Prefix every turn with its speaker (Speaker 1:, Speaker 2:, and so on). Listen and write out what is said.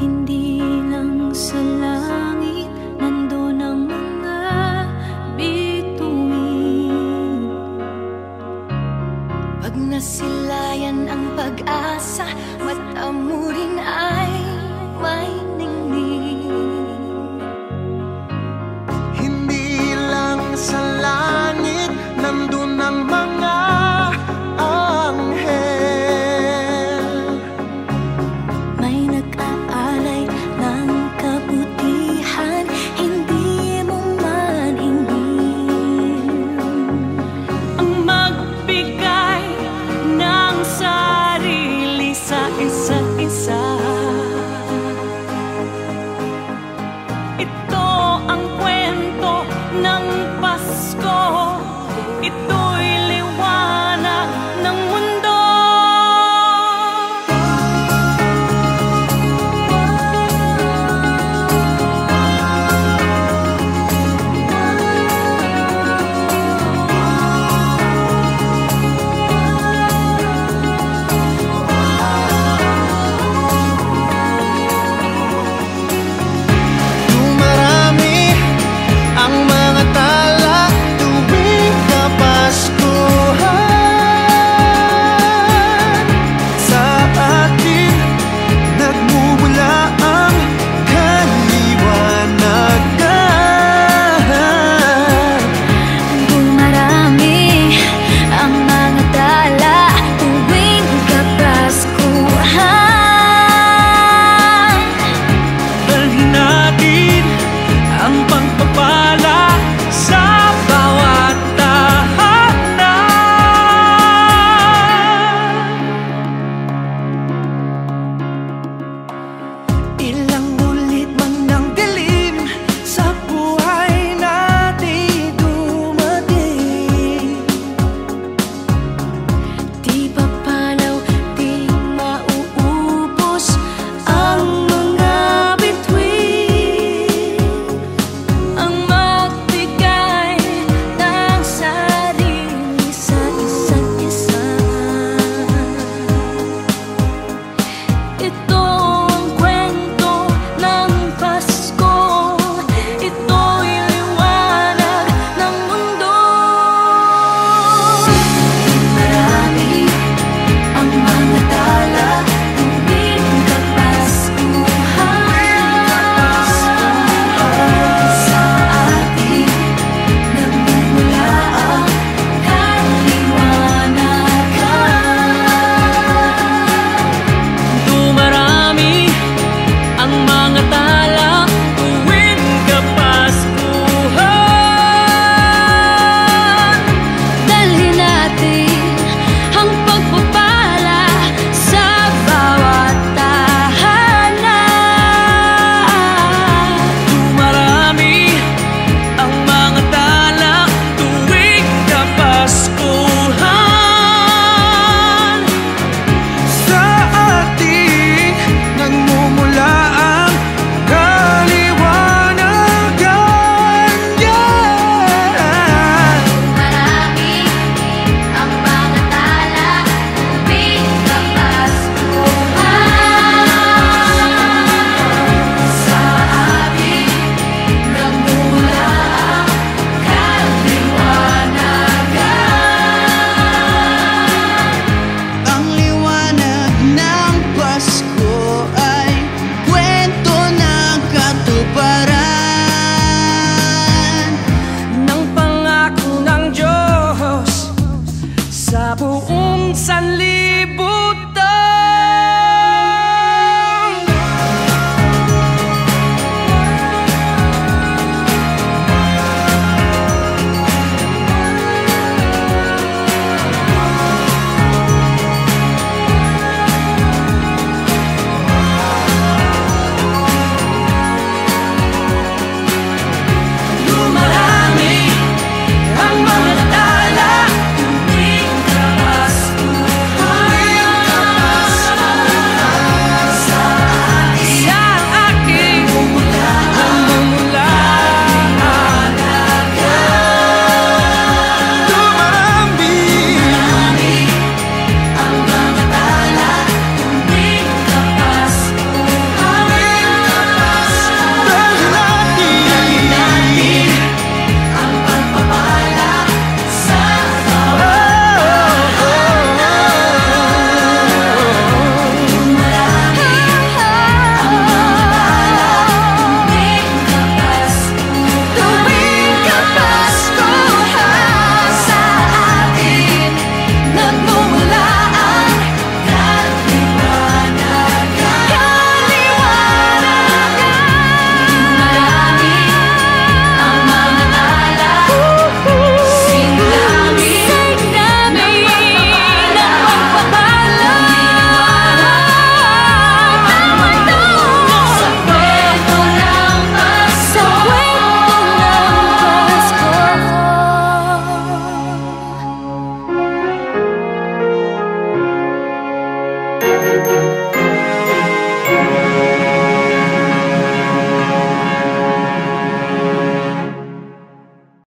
Speaker 1: Hindi lang sa langit nandun ang mga bituin. Pag nasilayan ang pag-asa, mata mo rin ay may ningning.
Speaker 2: Hindi lang sa langit nandun ang mga anghel.
Speaker 1: May nag-aalay ng kabutihan, hindi mo man hingin. Ang magbigay ng sarili sa isa't isa. Ito ang kwento ng Pasko. Ito'y liwanag ng mundo.
Speaker 2: Dumarami ang mga tala tuwing Kapaskuhan. Sa atin nagmumula ang kaliwanagan.
Speaker 1: Dumarami ang mga tala tuwing Kapaskuhan.
Speaker 2: Dalhin natin ang pagpapala sa bawat tahanan. Ilang ulit man ng dilim sa buhay natin dumating.
Speaker 1: Di papalaw, di mauubos ang mga bituin. Ang magbigay ng sarili sa isa't isa. Ito ang kwento ng Pasko. Ito'y liwanag ng mundo. Marami ang mga tala tuwing Kapaskuhan. Sa atin nagmumula ang kaliwanagan. Dumarami ang mga tala tuwing Kapaskuhan. Dalhin natin ang pagpapala sa bawat tahanan.
Speaker 2: Dumarami ang mga tala tuwing Kapaskuhan. Sa atin nagmumula ang kaliwanagan.
Speaker 1: Marami ang mga tala tuwing Kapaskuhan. Sa atin nagmumula ang kaliwanagan.
Speaker 2: Ang liwanag ng Pasko ay kwento ng katuparan ng pangako ng Diyos sa buong sanlibutan. Dumarami ang mga tala tuwing Kapaskuhan.
Speaker 1: Thank you.